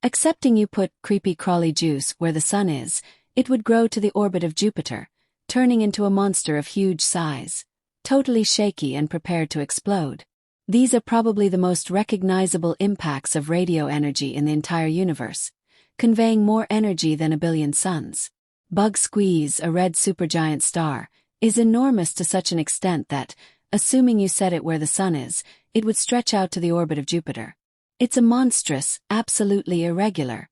Accepting you put creepy crawly juice where the sun is, it would grow to the orbit of Jupiter, turning into a monster of huge size, totally shaky and prepared to explode. These are probably the most recognizable impacts of radio energy in the entire universe, conveying more energy than a billion suns. Bug Squeeze, a red supergiant star, is enormous to such an extent that, assuming you set it where the sun is, it would stretch out to the orbit of Jupiter. It's a monstrous, absolutely irregular,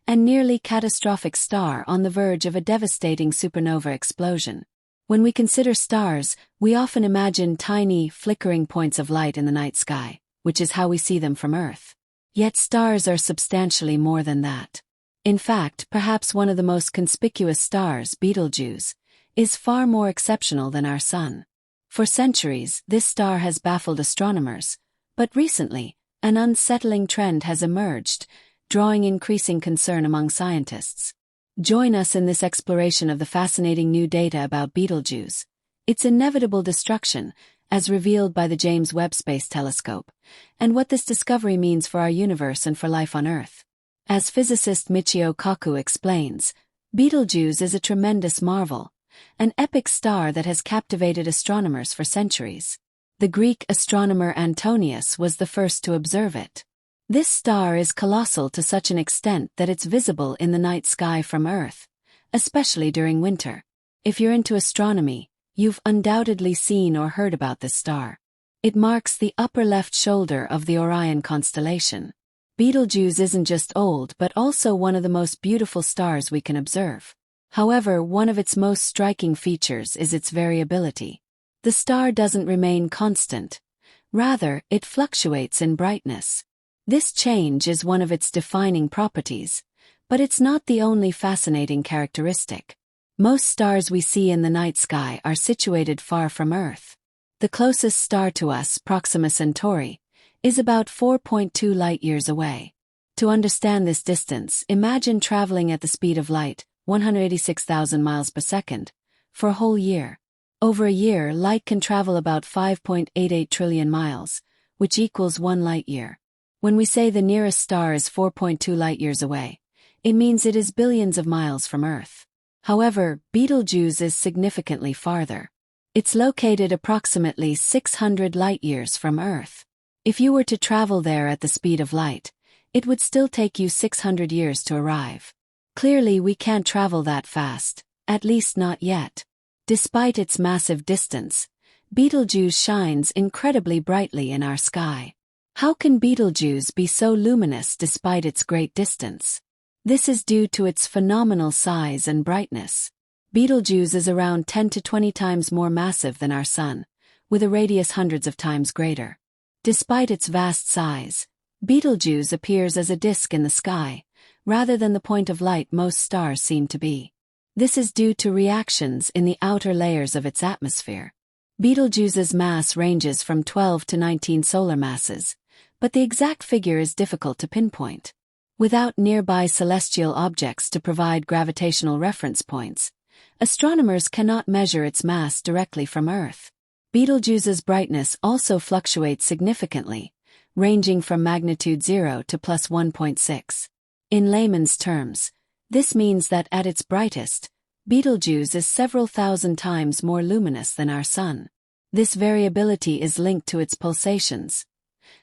and nearly catastrophic star on the verge of a devastating supernova explosion. When we consider stars, we often imagine tiny, flickering points of light in the night sky, which is how we see them from Earth. Yet stars are substantially more than that. In fact, perhaps one of the most conspicuous stars, Betelgeuse, is far more exceptional than our Sun. For centuries, this star has baffled astronomers, but recently, an unsettling trend has emerged, drawing increasing concern among scientists. Join us in this exploration of the fascinating new data about Betelgeuse, its inevitable destruction, as revealed by the James Webb Space Telescope, and what this discovery means for our universe and for life on Earth. As physicist Michio Kaku explains, Betelgeuse is a tremendous marvel, an epic star that has captivated astronomers for centuries. The Greek astronomer Antonius was the first to observe it. This star is colossal to such an extent that it's visible in the night sky from Earth, especially during winter. If you're into astronomy, you've undoubtedly seen or heard about this star. It marks the upper left shoulder of the Orion constellation. Betelgeuse isn't just old but also one of the most beautiful stars we can observe. However, one of its most striking features is its variability. The star doesn't remain constant. Rather, it fluctuates in brightness. This change is one of its defining properties, but it's not the only fascinating characteristic. Most stars we see in the night sky are situated far from Earth. The closest star to us, Proxima Centauri, is about 4.2 light-years away. To understand this distance, imagine traveling at the speed of light, 186,000 miles per second, for a whole year. Over a year, light can travel about 5.88 trillion miles, which equals 1 light-year. When we say the nearest star is 4.2 light-years away, it means it is billions of miles from Earth. However, Betelgeuse is significantly farther. It's located approximately 600 light-years from Earth. If you were to travel there at the speed of light, it would still take you 600 years to arrive. Clearly, we can't travel that fast, at least not yet. Despite its massive distance, Betelgeuse shines incredibly brightly in our sky. How can Betelgeuse be so luminous despite its great distance? This is due to its phenomenal size and brightness. Betelgeuse is around 10 to 20 times more massive than our Sun, with a radius hundreds of times greater. Despite its vast size, Betelgeuse appears as a disk in the sky, rather than the point of light most stars seem to be. This is due to reactions in the outer layers of its atmosphere. Betelgeuse's mass ranges from 12 to 19 solar masses, but the exact figure is difficult to pinpoint. Without nearby celestial objects to provide gravitational reference points, astronomers cannot measure its mass directly from Earth. Betelgeuse's brightness also fluctuates significantly, ranging from magnitude 0 to plus 1.6. In layman's terms, this means that at its brightest, Betelgeuse is several thousand times more luminous than our Sun. This variability is linked to its pulsations,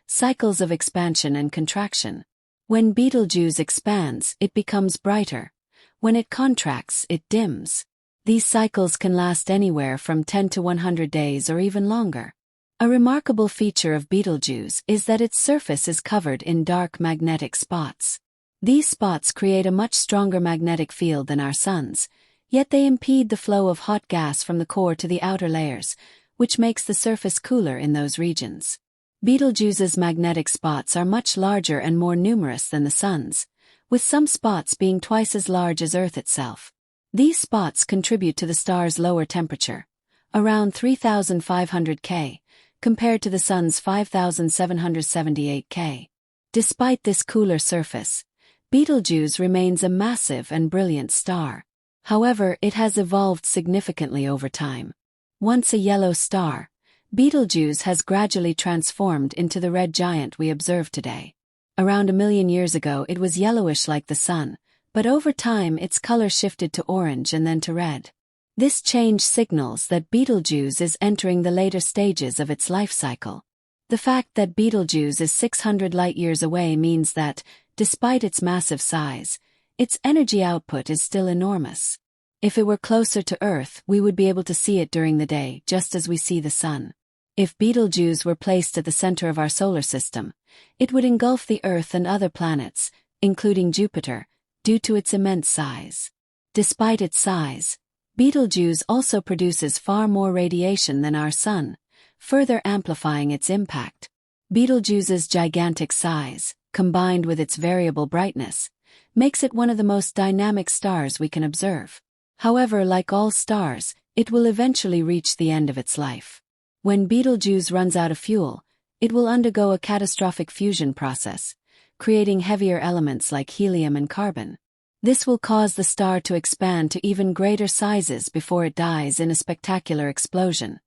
cycles of expansion and contraction. When Betelgeuse expands, it becomes brighter. When it contracts, it dims. These cycles can last anywhere from 10 to 100 days or even longer. A remarkable feature of Betelgeuse is that its surface is covered in dark magnetic spots. These spots create a much stronger magnetic field than our Sun's, yet they impede the flow of hot gas from the core to the outer layers, which makes the surface cooler in those regions. Betelgeuse's magnetic spots are much larger and more numerous than the Sun's, with some spots being twice as large as Earth itself. These spots contribute to the star's lower temperature, around 3,500 K, compared to the Sun's 5,778 K. Despite this cooler surface, Betelgeuse remains a massive and brilliant star. However, it has evolved significantly over time. Once a yellow star, Betelgeuse has gradually transformed into the red giant we observe today. Around 1 million years ago it was yellowish like the sun, but over time its color shifted to orange and then to red. This change signals that Betelgeuse is entering the later stages of its life cycle. The fact that Betelgeuse is 600 light-years away means that, despite its massive size, its energy output is still enormous. If it were closer to Earth, we would be able to see it during the day, just as we see the sun. If Betelgeuse were placed at the center of our solar system, it would engulf the Earth and other planets, including Jupiter, due to its immense size. Despite its size, Betelgeuse also produces far more radiation than our Sun, further amplifying its impact. Betelgeuse's gigantic size, combined with its variable brightness, makes it one of the most dynamic stars we can observe. However, like all stars, it will eventually reach the end of its life. When Betelgeuse runs out of fuel, it will undergo a catastrophic fusion process, creating heavier elements like helium and carbon. This will cause the star to expand to even greater sizes before it dies in a spectacular explosion.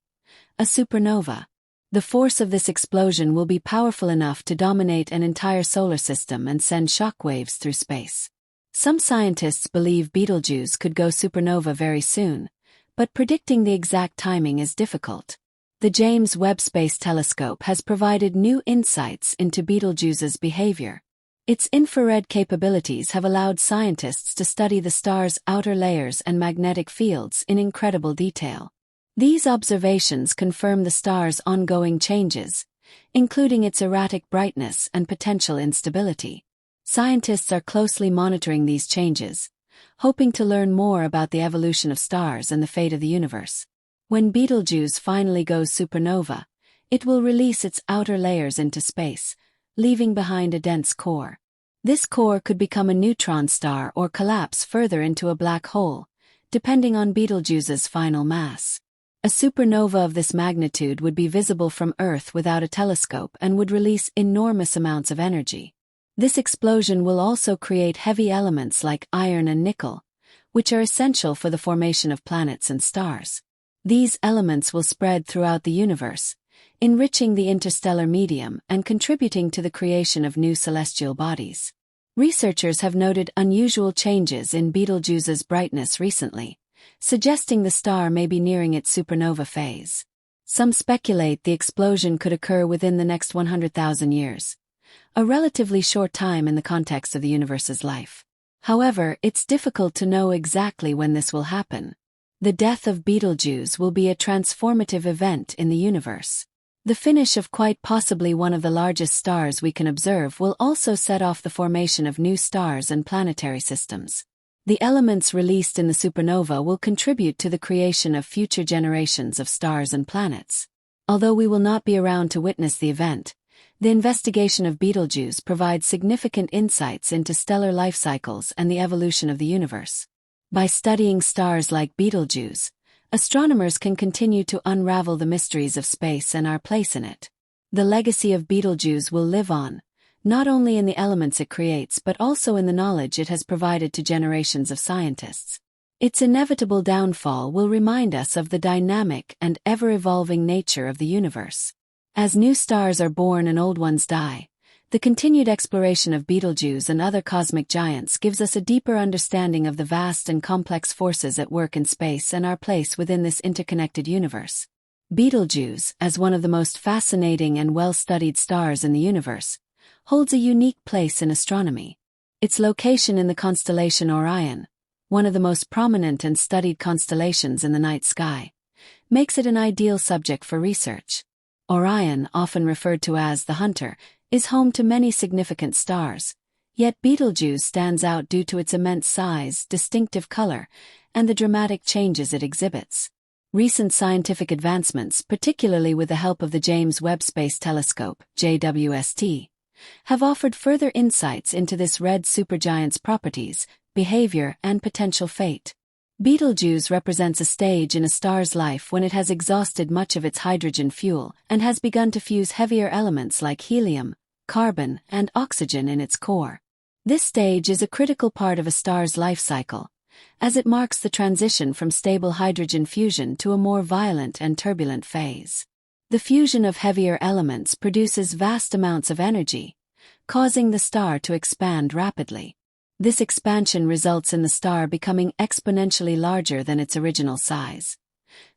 A supernova. The force of this explosion will be powerful enough to dominate an entire solar system and send shockwaves through space. Some scientists believe Betelgeuse could go supernova very soon, but predicting the exact timing is difficult. The James Webb Space Telescope has provided new insights into Betelgeuse's behavior. Its infrared capabilities have allowed scientists to study the star's outer layers and magnetic fields in incredible detail. These observations confirm the star's ongoing changes, including its erratic brightness and potential instability. Scientists are closely monitoring these changes, hoping to learn more about the evolution of stars and the fate of the universe. When Betelgeuse finally goes supernova, it will release its outer layers into space, leaving behind a dense core. This core could become a neutron star or collapse further into a black hole, depending on Betelgeuse's final mass. A supernova of this magnitude would be visible from Earth without a telescope and would release enormous amounts of energy. This explosion will also create heavy elements like iron and nickel, which are essential for the formation of planets and stars. These elements will spread throughout the universe, enriching the interstellar medium and contributing to the creation of new celestial bodies. Researchers have noted unusual changes in Betelgeuse's brightness recently, suggesting the star may be nearing its supernova phase. Some speculate the explosion could occur within the next 100,000 years, a relatively short time in the context of the universe's life. However, it's difficult to know exactly when this will happen. The death of Betelgeuse will be a transformative event in the universe. The finish of quite possibly one of the largest stars we can observe will also set off the formation of new stars and planetary systems. The elements released in the supernova will contribute to the creation of future generations of stars and planets. Although we will not be around to witness the event, the investigation of Betelgeuse provides significant insights into stellar life cycles and the evolution of the universe. By studying stars like Betelgeuse, astronomers can continue to unravel the mysteries of space and our place in it. The legacy of Betelgeuse will live on, not only in the elements it creates but also in the knowledge it has provided to generations of scientists. Its inevitable downfall will remind us of the dynamic and ever-evolving nature of the universe. As new stars are born and old ones die, the continued exploration of Betelgeuse and other cosmic giants gives us a deeper understanding of the vast and complex forces at work in space and our place within this interconnected universe. Betelgeuse, as one of the most fascinating and well-studied stars in the universe, holds a unique place in astronomy. Its location in the constellation Orion, one of the most prominent and studied constellations in the night sky, makes it an ideal subject for research. Orion, often referred to as the Hunter, is home to many significant stars, yet Betelgeuse stands out due to its immense size, distinctive color, and the dramatic changes it exhibits. Recent scientific advancements, particularly with the help of the James Webb Space Telescope, JWST, have offered further insights into this red supergiant's properties, behavior, and potential fate. Betelgeuse represents a stage in a star's life when it has exhausted much of its hydrogen fuel and has begun to fuse heavier elements like helium, carbon, and oxygen in its core. This stage is a critical part of a star's life cycle, as it marks the transition from stable hydrogen fusion to a more violent and turbulent phase. The fusion of heavier elements produces vast amounts of energy, causing the star to expand rapidly. This expansion results in the star becoming exponentially larger than its original size,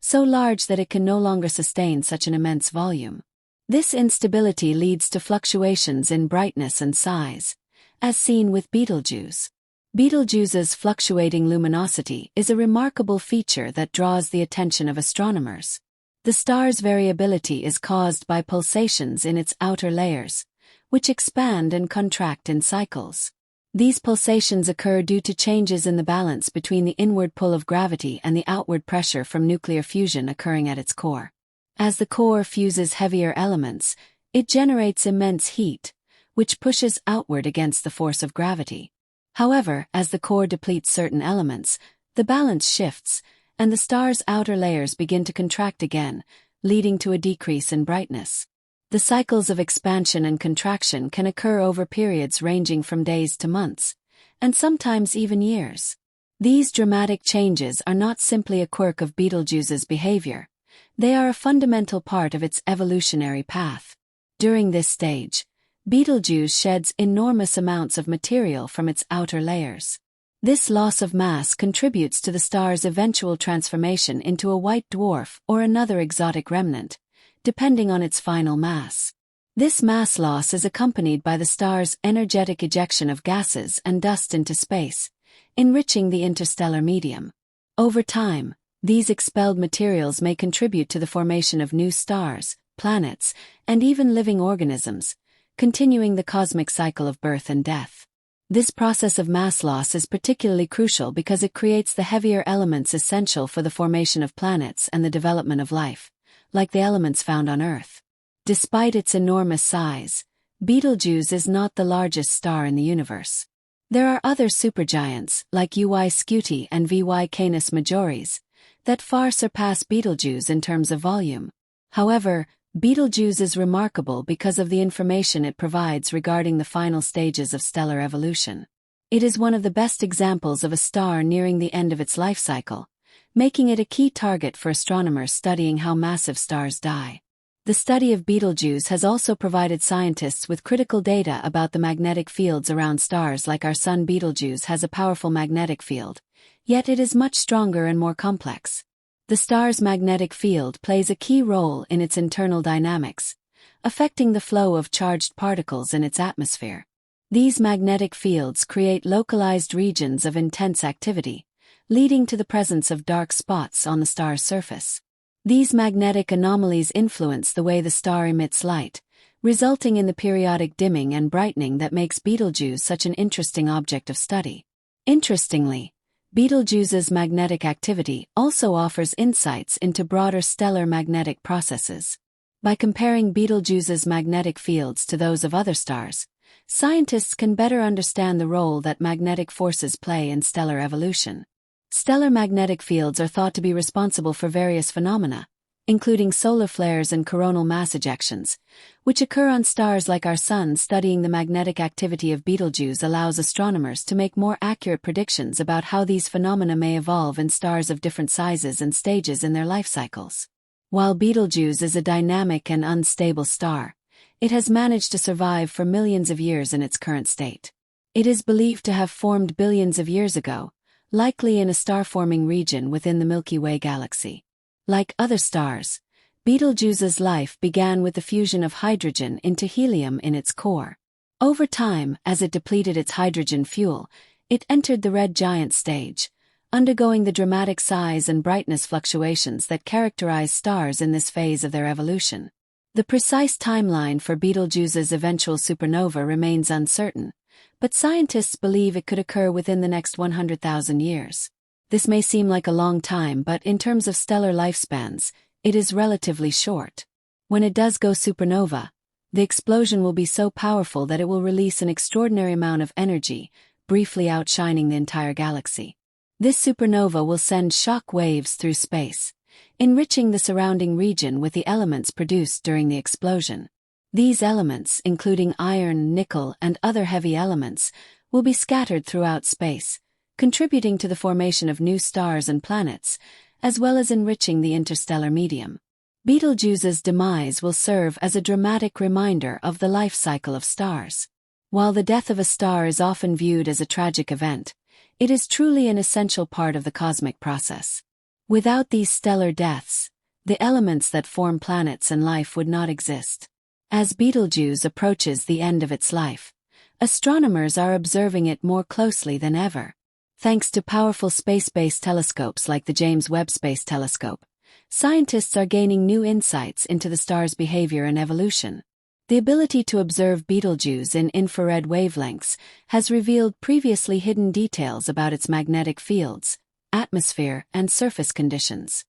so large that it can no longer sustain such an immense volume. This instability leads to fluctuations in brightness and size, as seen with Betelgeuse. Betelgeuse's fluctuating luminosity is a remarkable feature that draws the attention of astronomers. The star's variability is caused by pulsations in its outer layers, which expand and contract in cycles. These pulsations occur due to changes in the balance between the inward pull of gravity and the outward pressure from nuclear fusion occurring at its core. As the core fuses heavier elements, it generates immense heat, which pushes outward against the force of gravity. However, as the core depletes certain elements, the balance shifts, and the star's outer layers begin to contract again, leading to a decrease in brightness. The cycles of expansion and contraction can occur over periods ranging from days to months, and sometimes even years. These dramatic changes are not simply a quirk of Betelgeuse's behavior. They are a fundamental part of its evolutionary path. During this stage, Betelgeuse sheds enormous amounts of material from its outer layers. This loss of mass contributes to the star's eventual transformation into a white dwarf or another exotic remnant, depending on its final mass. This mass loss is accompanied by the star's energetic ejection of gases and dust into space, enriching the interstellar medium. Over time, these expelled materials may contribute to the formation of new stars, planets, and even living organisms, continuing the cosmic cycle of birth and death. This process of mass loss is particularly crucial because it creates the heavier elements essential for the formation of planets and the development of life, like the elements found on Earth. Despite its enormous size, Betelgeuse is not the largest star in the universe. There are other supergiants, like UY Scuti and VY Canis Majoris, that far surpass Betelgeuse in terms of volume. However, Betelgeuse is remarkable because of the information it provides regarding the final stages of stellar evolution. It is one of the best examples of a star nearing the end of its life cycle, making it a key target for astronomers studying how massive stars die. The study of Betelgeuse has also provided scientists with critical data about the magnetic fields around stars like our Sun. Betelgeuse has a powerful magnetic field, yet it is much stronger and more complex. The star's magnetic field plays a key role in its internal dynamics, affecting the flow of charged particles in its atmosphere. These magnetic fields create localized regions of intense activity, leading to the presence of dark spots on the star's surface. These magnetic anomalies influence the way the star emits light, resulting in the periodic dimming and brightening that makes Betelgeuse such an interesting object of study. Interestingly, Betelgeuse's magnetic activity also offers insights into broader stellar magnetic processes. By comparing Betelgeuse's magnetic fields to those of other stars, scientists can better understand the role that magnetic forces play in stellar evolution. Stellar magnetic fields are thought to be responsible for various phenomena, including solar flares and coronal mass ejections, which occur on stars like our Sun. Studying the magnetic activity of Betelgeuse allows astronomers to make more accurate predictions about how these phenomena may evolve in stars of different sizes and stages in their life cycles. While Betelgeuse is a dynamic and unstable star, it has managed to survive for millions of years in its current state. It is believed to have formed billions of years ago, likely in a star-forming region within the Milky Way galaxy. Like other stars, Betelgeuse's life began with the fusion of hydrogen into helium in its core. Over time, as it depleted its hydrogen fuel, it entered the red giant stage, undergoing the dramatic size and brightness fluctuations that characterize stars in this phase of their evolution. The precise timeline for Betelgeuse's eventual supernova remains uncertain, but scientists believe it could occur within the next 100,000 years. This may seem like a long time, but in terms of stellar lifespans, it is relatively short. When it does go supernova, the explosion will be so powerful that it will release an extraordinary amount of energy, briefly outshining the entire galaxy. This supernova will send shock waves through space, enriching the surrounding region with the elements produced during the explosion. These elements, including iron, nickel, and other heavy elements, will be scattered throughout space, contributing to the formation of new stars and planets, as well as enriching the interstellar medium. Betelgeuse's demise will serve as a dramatic reminder of the life cycle of stars. While the death of a star is often viewed as a tragic event, it is truly an essential part of the cosmic process. Without these stellar deaths, the elements that form planets and life would not exist. As Betelgeuse approaches the end of its life, astronomers are observing it more closely than ever. Thanks to powerful space-based telescopes like the James Webb Space Telescope, scientists are gaining new insights into the star's behavior and evolution. The ability to observe Betelgeuse in infrared wavelengths has revealed previously hidden details about its magnetic fields, atmosphere, and surface conditions.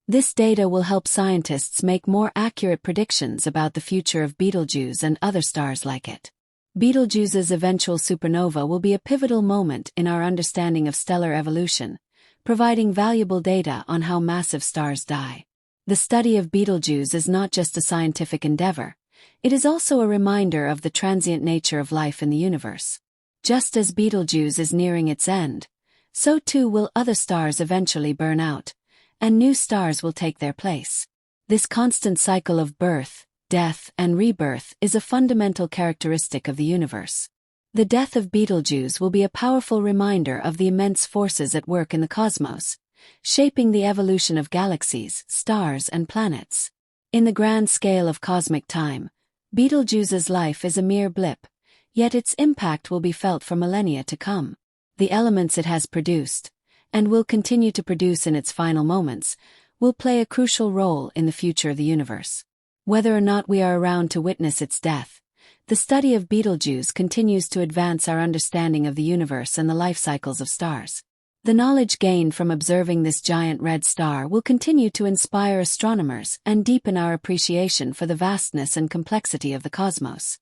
This data will help scientists make more accurate predictions about the future of Betelgeuse and other stars like it. Betelgeuse's eventual supernova will be a pivotal moment in our understanding of stellar evolution, providing valuable data on how massive stars die. The study of Betelgeuse is not just a scientific endeavor, it is also a reminder of the transient nature of life in the universe. Just as Betelgeuse is nearing its end, so too will other stars eventually burn out, and new stars will take their place. This constant cycle of birth, death, and rebirth is a fundamental characteristic of the universe. The death of Betelgeuse will be a powerful reminder of the immense forces at work in the cosmos, shaping the evolution of galaxies, stars, and planets. In the grand scale of cosmic time, Betelgeuse's life is a mere blip, yet its impact will be felt for millennia to come. The elements it has produced, and will continue to produce in its final moments, will play a crucial role in the future of the universe. Whether or not we are around to witness its death, the study of Betelgeuse continues to advance our understanding of the universe and the life cycles of stars. The knowledge gained from observing this giant red star will continue to inspire astronomers and deepen our appreciation for the vastness and complexity of the cosmos.